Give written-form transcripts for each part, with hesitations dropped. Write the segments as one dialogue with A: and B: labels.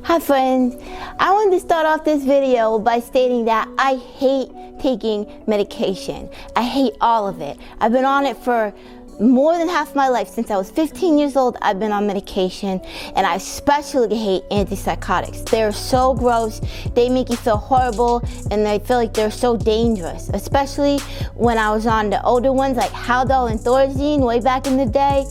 A: Hi friends, I wanted to start off this video by stating that I hate taking medication. I hate all of it. I've been on it for more than half my life. Since I was 15 years old, I've been on medication, and I especially hate anti-psychotics. They're so gross, they make you feel horrible, and I feel like they're so dangerous, especially when I was on the older ones like Haldol and Thorazine way back in the day.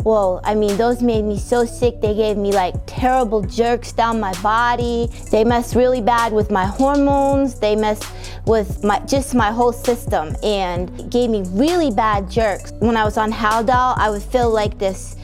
A: Well, I mean, those made me so sick. They gave me like terrible jerks down my body. They messed really bad with my hormones. They messed with my whole system and gave me really bad jerks. When I was on Haldol, I would feel like this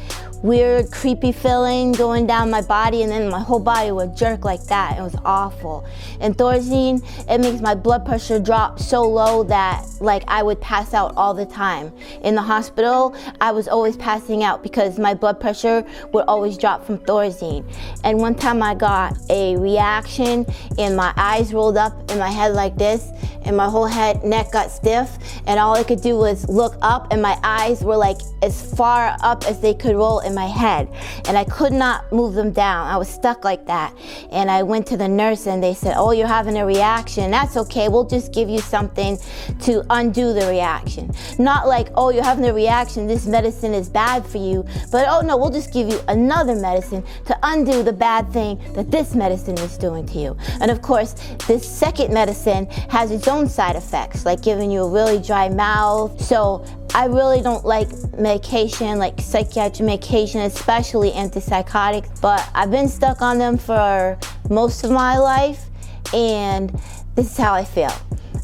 A: weird, creepy feeling going down my body, and then my whole body would jerk like that. It was awful. And Thorazine, it makes my blood pressure drop so low that like I would pass out all the time. In the hospital, I was always passing out because my blood pressure would always drop from Thorazine. And one time I got a reaction and my eyes rolled up in my head like this, and my whole neck got stiff, and all I could do was look up, and my eyes were like as far up as they could roll in my head, and I could not move them down. I was stuck like that. And I went to the nurse and they said, "Oh, you're having a reaction. That's okay, we'll just give you something to undo the reaction." Not like, "Oh, you're having a reaction, this medicine is bad for you," but "Oh no, we'll just give you another medicine to undo the bad thing that this medicine is doing to you." And of course, this second medicine has its own side effects, like giving you a really dry mouth. So I really don't like medication, like psychiatric medication, especially antipsychotics, but I've been stuck on them for most of my life, and this is how I feel.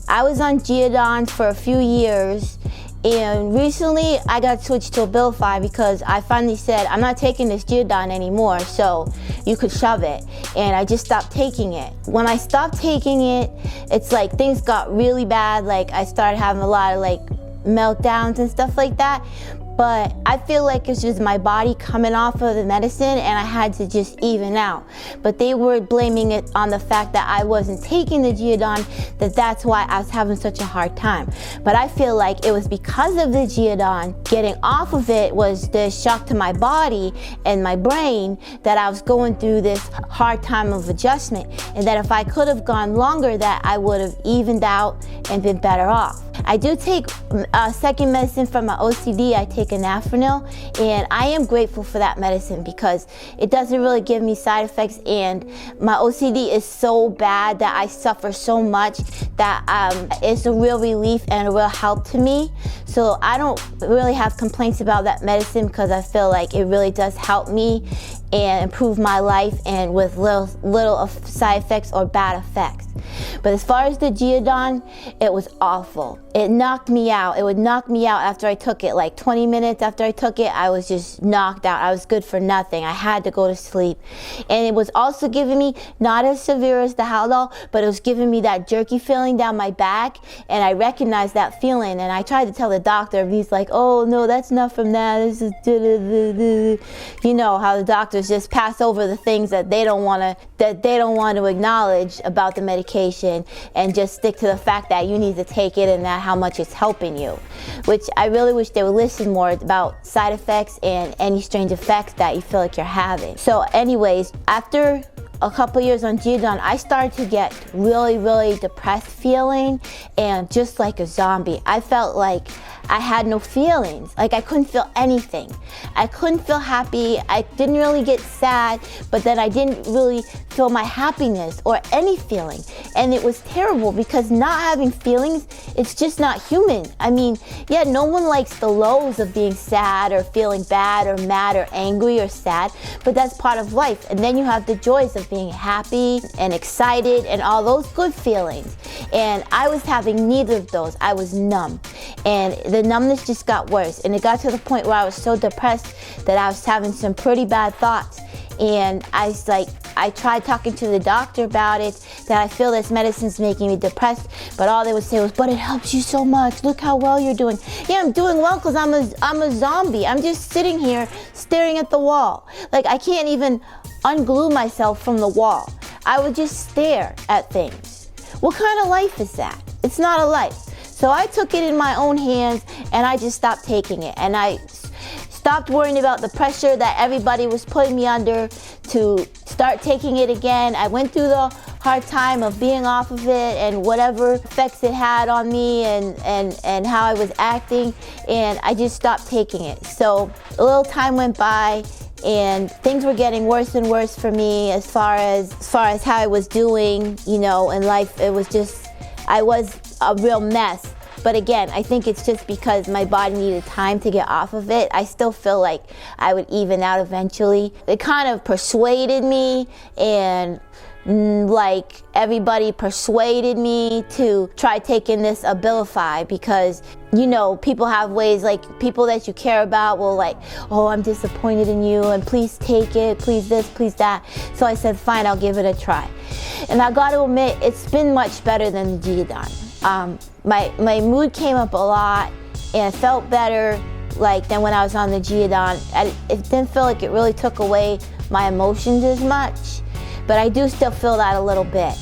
A: I was on Geodon for a few years, and recently I got switched to Abilify because I finally said, "I'm not taking this Geodon anymore, so you could shove it." And I just stopped taking it. When I stopped taking it, it's like things got really bad. Like I started having a lot of like meltdowns and stuff like that. But I feel like it's just my body coming off of the medicine, and I had to just even out. But they were blaming it on the fact that I wasn't taking the Geodon, that's why I was having such a hard time. But I feel like it was because of the Geodon. Getting off of it was the shock to my body and my brain that I was going through this hard time of adjustment, and that if I could have gone longer, that I would have evened out and been better off. I do take a second medicine for my OCD. I take anafranil, and I am grateful for that medicine because it doesn't really give me side effects, and my OCD is so bad that I suffer so much that it's a real relief and a real help to me. So I don't really have complaints about that medicine because I feel like it really does help me and improve my life, and with little of side effects or bad effects. But as far as the Geodon, it was awful. It knocked me out. It would knock me out after I took it. Like 20 minutes after I took it, I was just knocked out. I was good for nothing. I had to go to sleep. And it was also giving me, not as severe as the Haldol, but it was giving me that jerky feeling down my back, and I recognized that feeling, and I tried to tell the doctor, and he's like, "Oh no, that's not from that, this is da-da-da-da." You know how the doctors just pass over the things that they don't want to acknowledge about the medication, and just stick to the fact that you need to take it and that how much it's helping you, which I really wish they would listen more about side effects and any strange effects that you feel like you're having. So anyways, after a couple years on Geodon, I started to get really depressed feeling, and just like a zombie. I felt like I had no feelings. Like I couldn't feel anything. I couldn't feel happy. I didn't really get sad, but then I didn't really feel my happiness or any feeling. And it was terrible because not having feelings, it's just not human. I mean, yeah, no one likes the lows of being sad or feeling bad or mad or angry or sad, but that's part of life. And then you have the joys of being happy and excited and all those good feelings. And I was having neither of those. I was numb. And the numbness just got worse, and it got to the point where I was so depressed that I was having some pretty bad thoughts. And I tried talking to the doctor about it, that I feel this medicine's making me depressed, but all they would say was, "But it helps you so much, look how well you're doing." Yeah, I'm doing well because I'm a zombie. I'm just sitting here staring at the wall. Like I can't even unglue myself from the wall. I would just stare at things. What kind of life is that? It's not a life. So I took it in my own hands, and I just stopped taking it, and I stopped worrying about the pressure that everybody was putting me under to start taking it again. I went through the hard time of being off of it and whatever effects it had on me and how I was acting, and I just stopped taking it. So a little time went by and things were getting worse and worse for me as far as how I was doing, you know, in life. It was just, I was a real mess. But again, I think it's just because my body needed time to get off of it. I still feel like I would even out eventually. It kind of persuaded me, and like everybody persuaded me to try taking this Abilify, because you know, people have ways, like people that you care about will like, oh, I'm disappointed in you and please take it, please this, please that. So I said, fine, I'll give it a try. And I got to admit, it's been much better than the Geodon. My mood came up a lot, and it felt better like than when I was on the Geodon. It didn't feel like it really took away my emotions as much, but I do still feel that a little bit,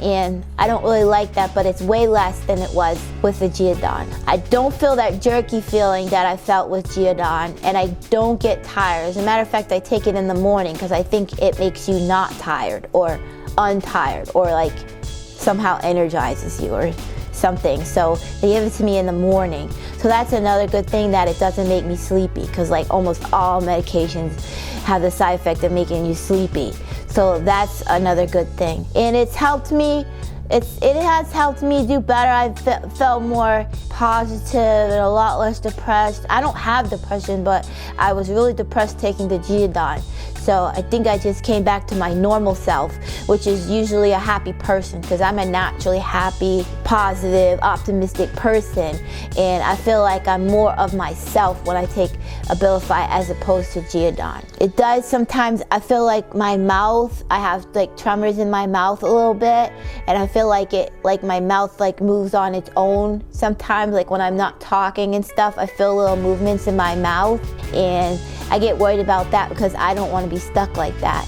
A: and I don't really like that, but it's way less than it was with the Geodon. I don't feel that jerky feeling that I felt with Geodon, and I don't get tired. As a matter of fact, I take it in the morning because I think it makes you not tired or untired, or like somehow energizes you or something. So they give it to me in the morning. So that's another good thing, that it doesn't make me sleepy, because like almost all medications have the side effect of making you sleepy. So that's another good thing. And it's helped me, it has helped me do better. I felt more positive and a lot less depressed. I don't have depression, but I was really depressed taking the Geodon. So I think I just came back to my normal self, which is usually a happy person, because I'm a naturally happy, positive, optimistic person. And I feel like I'm more of myself when I take Abilify as opposed to Geodon. It does sometimes, I feel like my mouth, I have like tremors in my mouth a little bit, and I feel like my mouth like moves on its own sometimes, like when I'm not talking and stuff, I feel little movements in my mouth, and I get worried about that because I don't want to be stuck like that.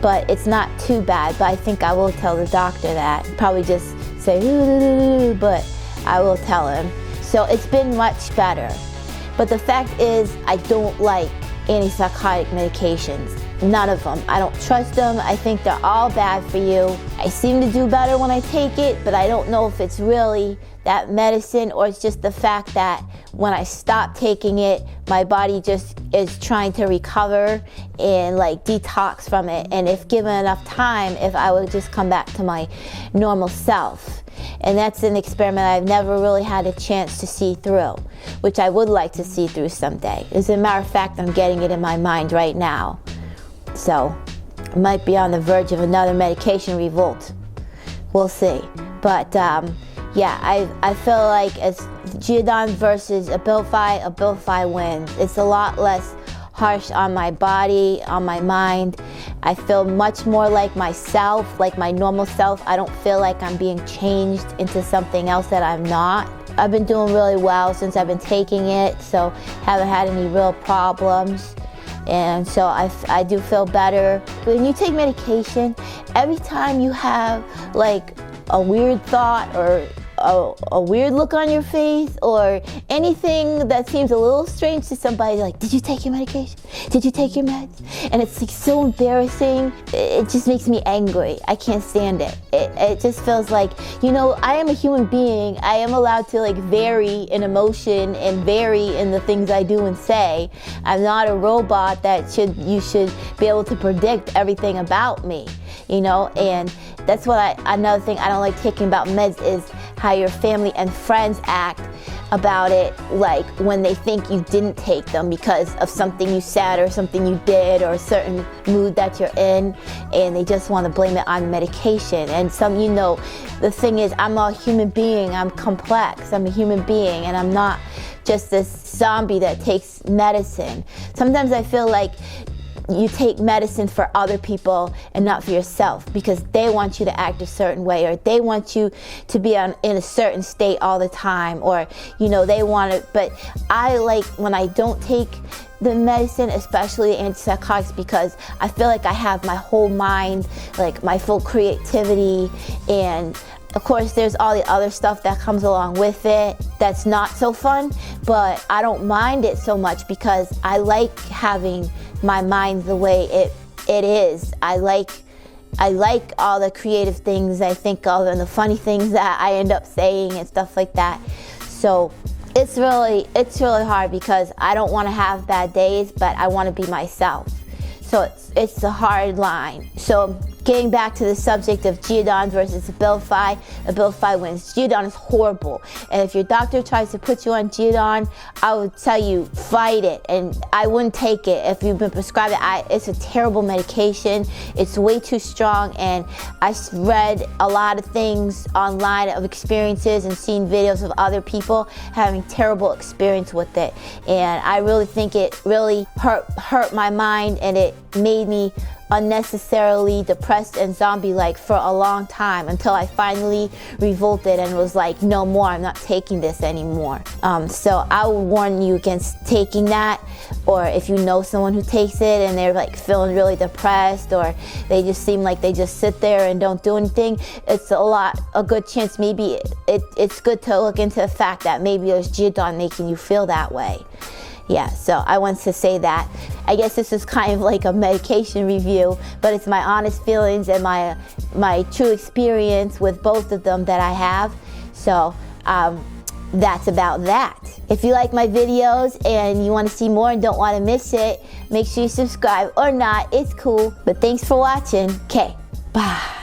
A: But it's not too bad, but I think I will tell the doctor that. Probably just say, ooh, but I will tell him. So it's been much better. But the fact is, I don't like anti-psychotic medications. None of them. I don't trust them. I think they're all bad for you. I seem to do better when I take it, but I don't know if it's really that medicine or it's just the fact that when I stop taking it, my body just is trying to recover and like detox from it. And if given enough time, if I would just come back to my normal self. And that's an experiment I've never really had a chance to see through, which I would like to see through someday. As a matter of fact, I'm getting it in my mind right now. So I might be on the verge of another medication revolt. We'll see. But yeah, I feel like as Geodon versus Abilify, Abilify wins. It's a lot less harsh on my body, on my mind. I feel much more like myself, like my normal self. I don't feel like I'm being changed into something else that I'm not. I've been doing really well since I've been taking it, so haven't had any real problems. And so I do feel better. When you take medication, every time you have like a weird thought or a weird look on your face or anything that seems a little strange to somebody, like, did you take your medication? Did you take your meds? And it's like so embarrassing. It just makes me angry. I can't stand it. It just feels like, you know, I am a human being. I am allowed to like vary in emotion and vary in the things I do and say. I'm not a robot that you should be able to predict everything about me, you know? And that's what another thing I don't like taking about meds is how your family and friends act about it, like when they think you didn't take them because of something you said or something you did or a certain mood that you're in, and they just want to blame it on medication. And some, you know, the thing is, I'm a human being, I'm complex, I'm a human being, and I'm not just this zombie that takes medicine. Sometimes I feel like you take medicine for other people and not for yourself because they want you to act a certain way, or they want you to be in a certain state all the time, or you know, they want it. But I like when I don't take the medicine, especially antipsychotics, because I feel like I have my whole mind, like my full creativity, and Of course, there's all the other stuff that comes along with it that's not so fun, but I don't mind it so much because I like having my mind the way it is. I like all the creative things I think of and the funny things that I end up saying and stuff like that. So it's really hard because I don't want to have bad days, but I want to be myself. So it's a hard line. So getting back to the subject of Geodon versus Abilify, Abilify wins. Geodon is horrible. And if your doctor tries to put you on Geodon, I would tell you, fight it. And I wouldn't take it if you've been prescribed it. It's a terrible medication. It's way too strong. And I read a lot of things online of experiences and seen videos of other people having terrible experience with it. And I really think it really hurt my mind, and it made me unnecessarily depressed and zombie-like for a long time until I finally revolted and was like, no more, I'm not taking this anymore. So I would warn you against taking that, or if you know someone who takes it and they're like feeling really depressed, or they just seem like they just sit there and don't do anything, it's a good chance maybe it's good to look into the fact that maybe there's Geodon making you feel that way. Yeah, so I wanted to say that. I guess this is kind of like a medication review, but it's my honest feelings and my true experience with both of them that I have. So that's about that. If you like my videos and you want to see more and don't want to miss it, make sure you subscribe, or not, it's cool. But thanks for watching. Okay, bye.